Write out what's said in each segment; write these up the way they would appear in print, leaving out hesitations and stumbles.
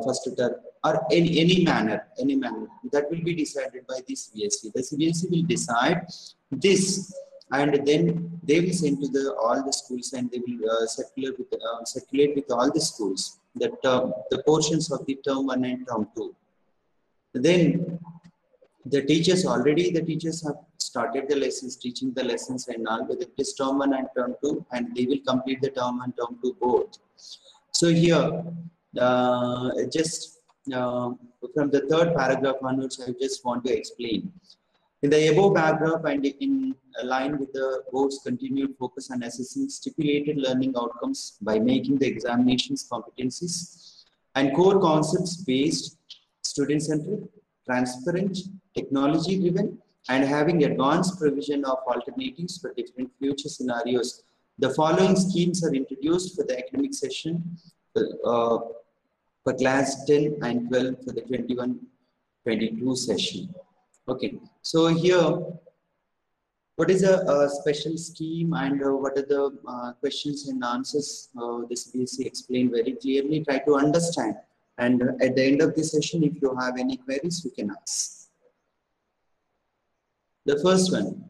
first term, or any manner that will be decided by the CBSE. The CBSE will decide this, and then they will send to all the schools, and they will circulate with all the schools that the portions of the term 1 and term 2. Then the teachers have started the lessons, teaching the lessons and all, whether it is term 1 and term 2, and they will complete the term 1, term 2 both. So here, just from the third paragraph onwards, I just want to explain. In the above paragraph, and in line with the board's continued focus on assessing stipulated learning outcomes by making the examinations competencies and core concepts based, student-centric, transparent, technology-driven, and having advanced provision of alternatives for different future scenarios, the following schemes are introduced for the academic session for class 10 and 12 for the 21-22 session. Okay, so here, what is a special scheme, and what are the questions and answers? This CBSE explained very clearly. Try to understand, and at the end of the session, if you have any queries, you can ask. The first one,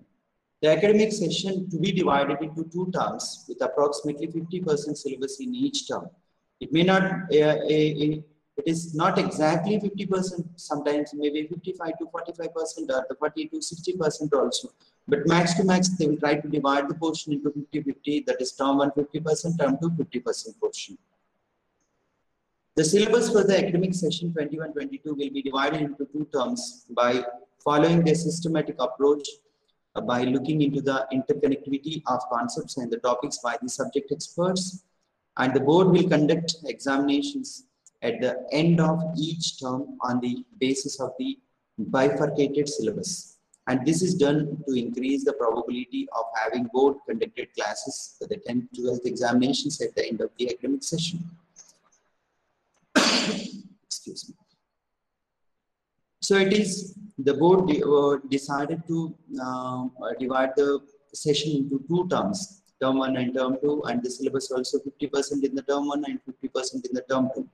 the academic session to be divided into 2 terms with approximately 50% syllabus in each term. It may not, it is not exactly 50%, sometimes maybe 55 to 45% or the 40 to 60% also. But max to max, they will try to divide the portion into 50-50, that is term 1 50%, term 2 50% portion. The syllabus for the academic session 21-22 will be divided into 2 terms by following the systematic approach by looking into the interconnectivity of concepts and the topics by the subject experts, and the board will conduct examinations at the end of each term on the basis of the bifurcated syllabus, and this is done to increase the probability of having board conducted classes for the 10th 12th examinations at the end of the academic session. Excuse me. So it is the board decided to divide the session into 2 terms, term 1 and term 2, and the syllabus also 50% in the term 1 and 50% in the term 2.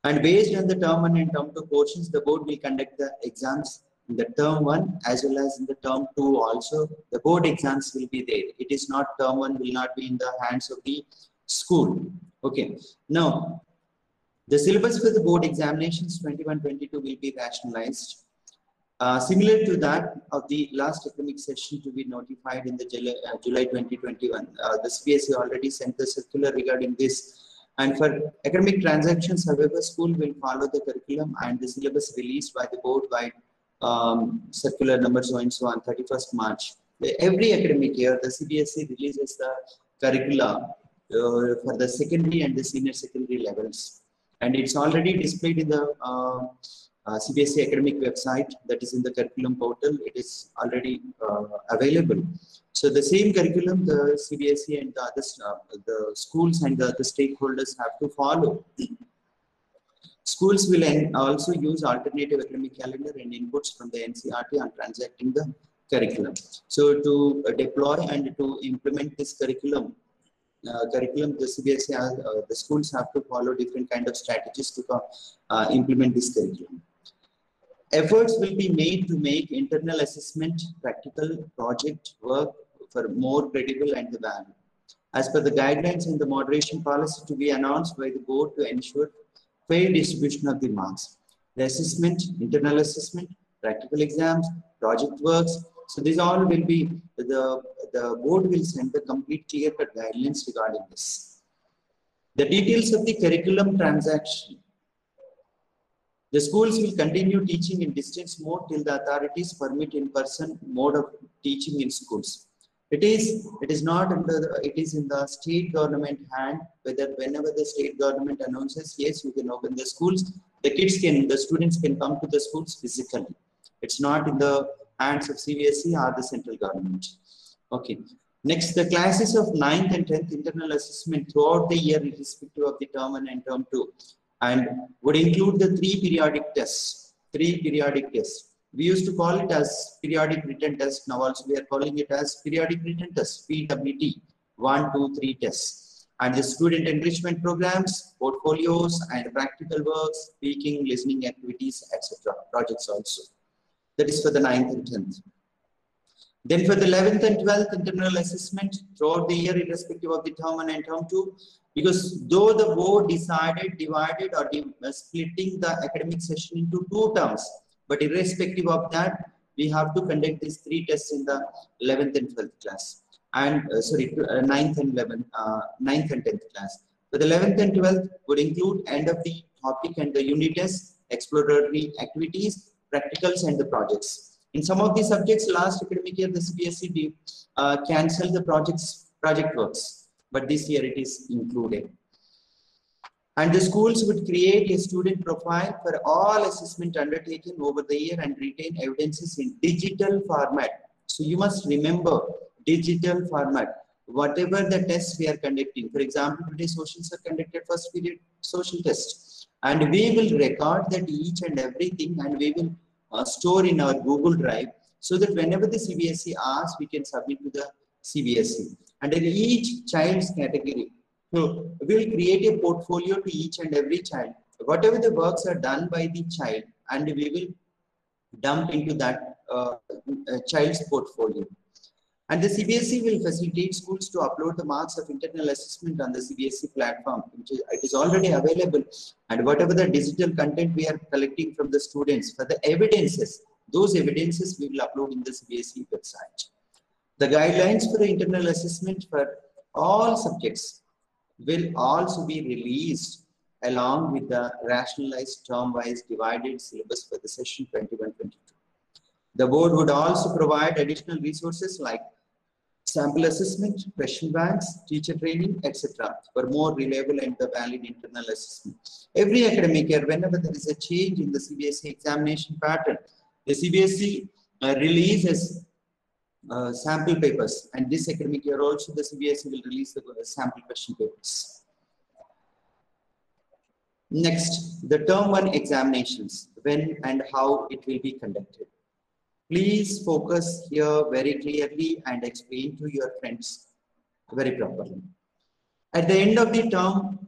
And based on the term 1 and term 2 portions, the board will conduct the exams in the term 1 as well as in the term 2 also. The board exams will be there. It is not, term 1 will not be in the hands of the school. Okay. Now, the syllabus for the board examinations 21-22 will be rationalized. Similar to that of the last academic session to be notified in the July 2021. The CBSE already sent the circular regarding this. And for academic transactions, however, school will follow the curriculum and the syllabus released by the board by circular number so and so on 31st March. Every academic year, the CBSE releases the curricula for the secondary and the senior secondary levels. And it's already displayed in the CBSE academic website, that is in the curriculum portal. It is already available. So the same curriculum, the CBSE and the other the schools and the stakeholders have to follow. Schools will also use alternative academic calendar and inputs from the NCERT on transacting the curriculum. So to deploy and to implement this curriculum, the CBSE the schools have to follow different kind of strategies to implement this curriculum. Efforts will be made to make internal assessment, practical project work for more credible and the value. As per the guidelines and the moderation policy to be announced by the board to ensure fair distribution of the marks. The assessment, internal assessment, practical exams, project works. So these all will be, the board will send the complete clear-cut guidelines regarding this. The details of the curriculum transaction. The schools will continue teaching in distance mode till the authorities permit in-person mode of teaching in schools. It is not under the, it is in the state government hand, whether whenever the state government announces, yes, you can open the schools, the students can come to the schools physically. It's not in the hands of CBSE or the central government. Okay. Next, the classes of 9th and 10th internal assessment throughout the year irrespective of the term 1 and term 2, and would include the 3 periodic tests. 3 periodic tests. We used to call it as periodic written test. Now also we are calling it as periodic written test, PWT, 1, 2, 3 tests. And the student enrichment programs, portfolios and practical works, speaking, listening activities, etc. Projects also. That is for the 9th and 10th. Then for the 11th and 12th internal assessment throughout the year, irrespective of the term 1 and term 2, because though the board divided or splitting the academic session into 2 terms, but irrespective of that, we have to conduct these 3 tests in the 11th and 12th class. And 9th and 11th, 9th and 10th class. For the 11th and 12th would include end of the topic and the unit tests, exploratory activities, practicals and the projects. In some of the subjects, last academic year, the CBSE cancelled the project works, but this year it is included. And the schools would create a student profile for all assessment undertaken over the year and retain evidences in digital format. So you must remember digital format. Whatever the tests we are conducting, for example, today socials are conducted first period social test, and we will record that each and everything, and we will store in our Google Drive, so that whenever the CBSE asks, we can submit to the CBSE. And in each child's category, so we'll create a portfolio to each and every child. Whatever the works are done by the child, and we will dump into that child's portfolio. And the CBSE will facilitate schools to upload the marks of internal assessment on the CBSE platform, which it is already available. And whatever the digital content we are collecting from the students, for the evidences, those evidences we will upload in the CBSE website. The guidelines for the internal assessment for all subjects will also be released along with the rationalized term-wise divided syllabus for the session 21-22. The board would also provide additional resources like sample assessment, question banks, teacher training, etc. for more reliable and the valid internal assessment. Every academic year, whenever there is a change in the CBSE examination pattern, the CBSE releases sample papers, and this academic year also the CBSE will release the sample question papers. Next, the term 1 examinations, when and how it will be conducted. Please focus here very clearly and explain to your friends very properly. At the end of the term,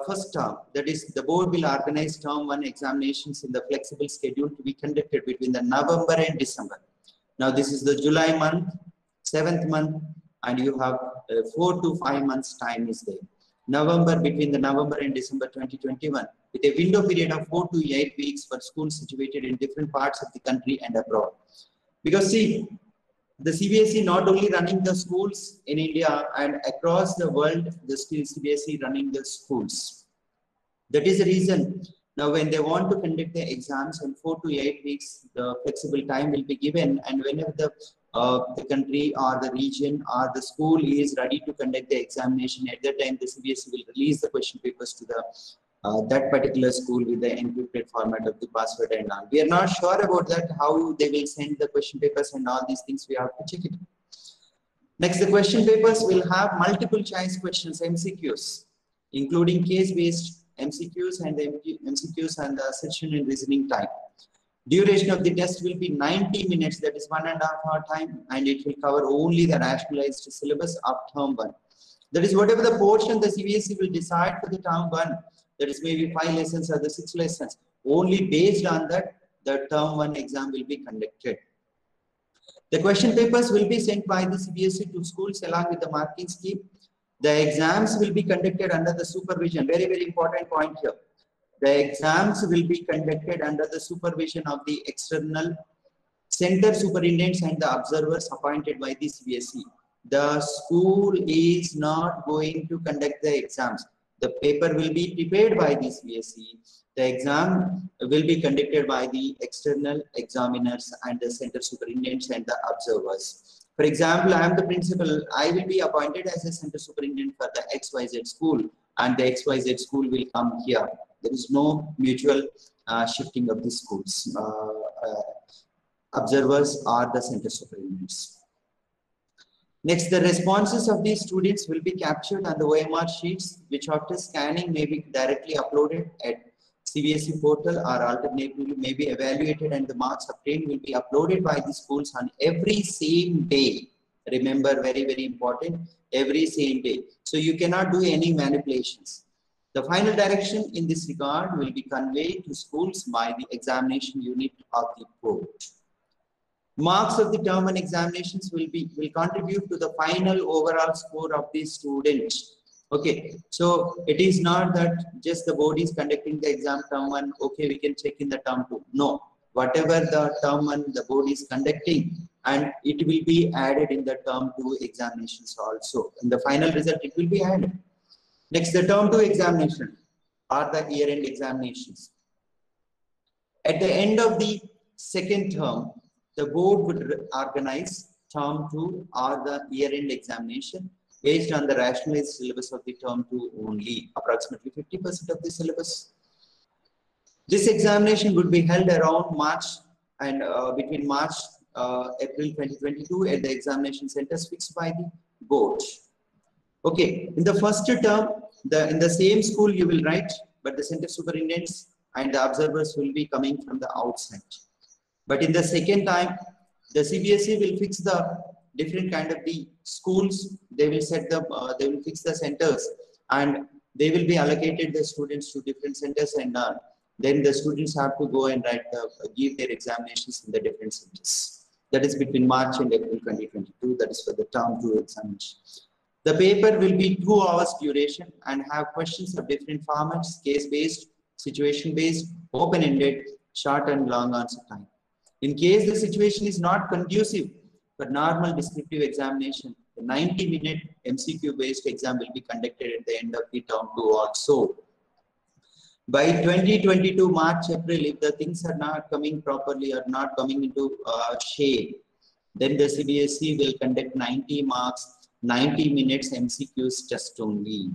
first term, that is, the board will organize term 1 examinations in the flexible schedule to be conducted between the November and December. Now, this is the July month, 7th month, and you have 4 to 5 months time is there. November, between the November and December 2021, with a window period of 4 to 8 weeks for schools situated in different parts of the country and abroad. Because see, the CBSE not only running the schools in India and across the world, the CBSE running the schools. That is the reason now when they want to conduct the exams in 4 to 8 weeks, the flexible time will be given, and whenever the country or the region or the school is ready to conduct the examination, at that time the CBSE will release the question papers to the that particular school with the encrypted format of the password and all. We are not sure about that, how they will send the question papers and all these things. We have to check it. Next, the question papers will have multiple choice questions, MCQs, including case-based MCQs and the MCQs and the assertion and reasoning type. Duration of the test will be 90 minutes, that is 1.5 hour time, and it will cover only the rationalized syllabus of term 1. That is, whatever the portion the CBSE will decide for the term 1, that is maybe 5 lessons or the 6 lessons, only based on that, the term 1 exam will be conducted. The question papers will be sent by the CBSE to schools along with the marking scheme. The exams will be conducted under the supervision. Very, very important point here. The exams will be conducted under the supervision of the external center superintendents and the observers appointed by the CBSE. The school is not going to conduct the exams. The paper will be prepared by the CBSE. The exam will be conducted by the external examiners and the center superintendents and the observers. For example, I am the principal. I will be appointed as a center superintendent for the XYZ school, and the XYZ school will come here. There is no mutual shifting of the schools. Observers are the center superintendents. Next, the responses of these students will be captured on the OMR sheets, which after scanning may be directly uploaded at CBSE portal, or alternatively may be evaluated, and the marks obtained will be uploaded by the schools on every same day. Remember, very, very important, every same day. So you cannot do any manipulations. The final direction in this regard will be conveyed to schools by the examination unit of the board. Marks of the term 1 examinations will contribute to the final overall score of the student. Okay, so it is not that just the board is conducting the exam term 1, okay, we can check in the term 2. No, whatever the term 1 the board is conducting, and it will be added in the term 2 examinations also. In the final result, it will be added. Next, the term 2 examination are the year-end examinations. At the end of the second term, the board would organize term 2 or the year-end examination based on the rationalized syllabus of the term 2 only, approximately 50% of the syllabus. This examination would be held around March and between March, April 2022 at the examination centers fixed by the board. Okay, in the first term, in the same school you will write, but the center superintendents and the observers will be coming from the outside. But in the second time, the CBSE will fix the different kind of the schools. They will set the, they will fix the centers, and they will be allocated the students to different centers, and then the students have to go and write give their examinations in the different centers. That is between March and April 2022. That is for the term 2 examination. The paper will be 2 hours duration and have questions of different formats: case-based, situation-based, open-ended, short and long answer time. In case the situation is not conducive for normal descriptive examination, the 90-minute MCQ-based exam will be conducted at the end of the term 2 also. By 2022 March, April, if the things are not coming properly or not coming into shape, then the CBSE will conduct 90 marks, 90 minutes MCQs test only.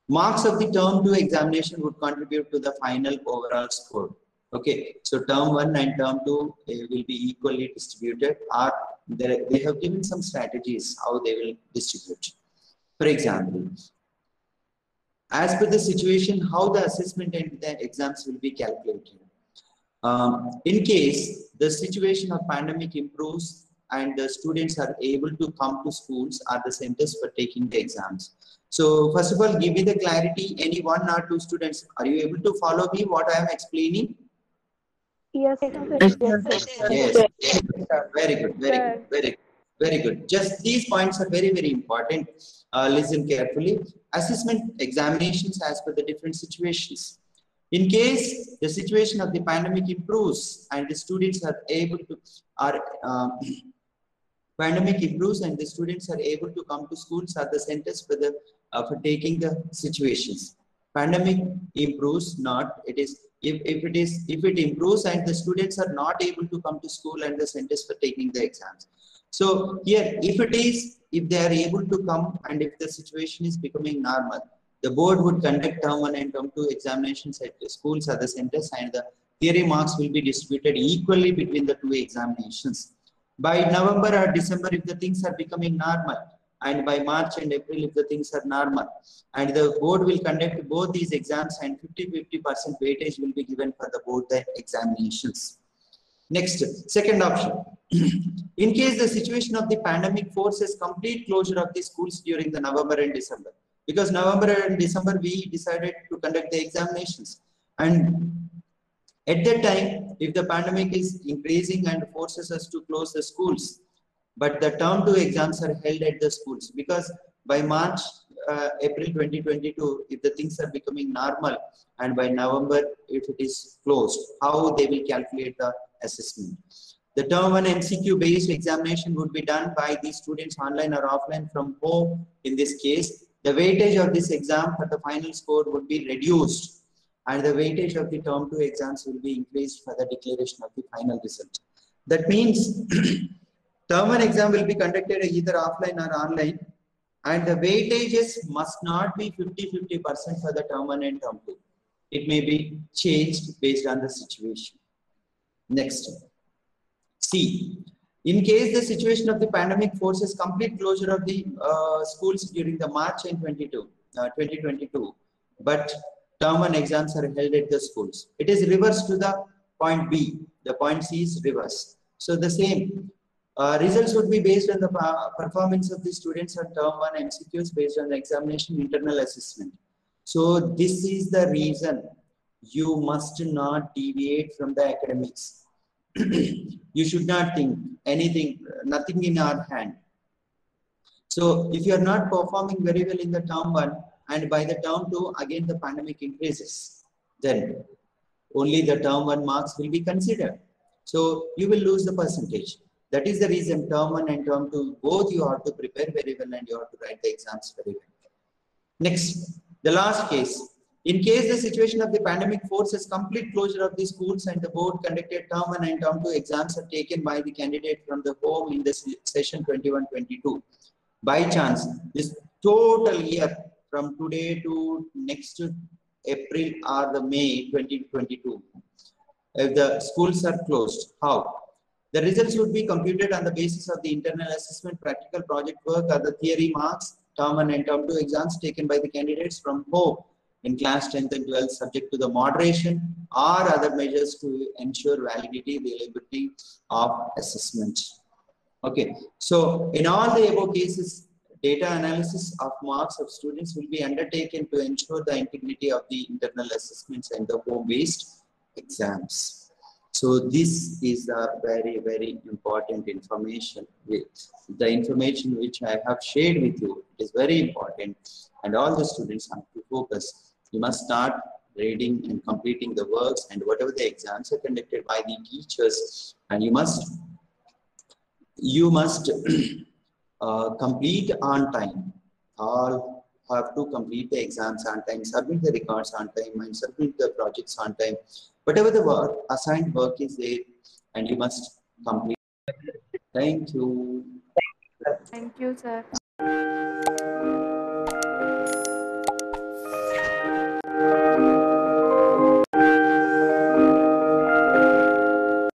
Marks of the term 2 examination would contribute to the final overall score. Okay, so term 1 and term 2 will be equally distributed, or they have given some strategies how they will distribute. For example, as per the situation, how the assessment and the exams will be calculated. In case the situation of pandemic improves and the students are able to come to schools or the centers for taking the exams. So first of all, give me the clarity. Any 1 or 2 students, are you able to follow me what I am explaining? Yes, sir. Yes. Very good. Very good. Very good. Very good. Just these points are very, very important. Listen carefully. Assessment examinations as per the different situations. In case the situation of the pandemic improves and the students are able to pandemic improves and the students are able to come to schools or the centers for the for taking the situations. Pandemic improves not, it is if it improves and the students are not able to come to school and the centers for taking the exams. So here, if they are able to come and if the situation is becoming normal, the board would conduct term 1 and term 2 examinations at the schools or the centers, and the theory marks will be distributed equally between the 2 examinations. By November or December, if the things are becoming normal, and by March and April, if the things are normal, and the board will conduct both these exams, and 50% weightage will be given for the both the examinations. Next, second option. In case the situation of the pandemic forces complete closure of the schools during the November and December, because November and December we decided to conduct the examinations, and at that time, if the pandemic is increasing and forces us to close the schools, but the term 2 exams are held at the schools, because by March, April 2022, if the things are becoming normal, and by November, if it is closed, how they will calculate the assessment. The term 1 MCQ based examination would be done by the students online or offline from home. In this case, the weightage of this exam for the final score would be reduced, and the weightage of the term 2 exams will be increased for the declaration of the final result. That means term 1 exam will be conducted either offline or online, and the weightages must not be 50% for the term 1 and term 2. It may be changed based on the situation. Next, C. In case the situation of the pandemic forces complete closure of the schools during the March and 2022, but term 1 exams are held at the schools, it is reversed to the point B. The point C is reverse. So the same. Results would be based on the performance of the students on term 1 MCQs based on the examination internal assessment. So this is the reason you must not deviate from the academics. You should not think anything, nothing in our hand. So if you are not performing very well in the term 1 and by the term 2 again the pandemic increases, then only the term 1 marks will be considered. So you will lose the percentage. That is the reason term 1 and term 2 both you have to prepare very well and you have to write the exams very well. Next, the last case. In case the situation of the pandemic forces complete closure of the schools and the board conducted term 1 and term 2 exams are taken by the candidate from the home in the session 21-22. By chance, this total year from today to next April or the May 2022, if the schools are closed, how? The results would be computed on the basis of the internal assessment, practical project work, or the theory marks, term 1 and term 2 exams taken by the candidates from home in class 10th and 12th, subject to the moderation or other measures to ensure validity, reliability of assessment. Okay, so in all the above cases, data analysis of marks of students will be undertaken to ensure the integrity of the internal assessments and the home-based exams. So this is a very, very important information. The information which I have shared with you is very important, and all the students have to focus. You must start reading and completing the works and whatever the exams are conducted by the teachers, and you must complete on time. All have to complete the exams on time, submit the records on time, and submit the projects on time. Whatever the assigned work is there, and you must complete. Thank you. Thank you, sir.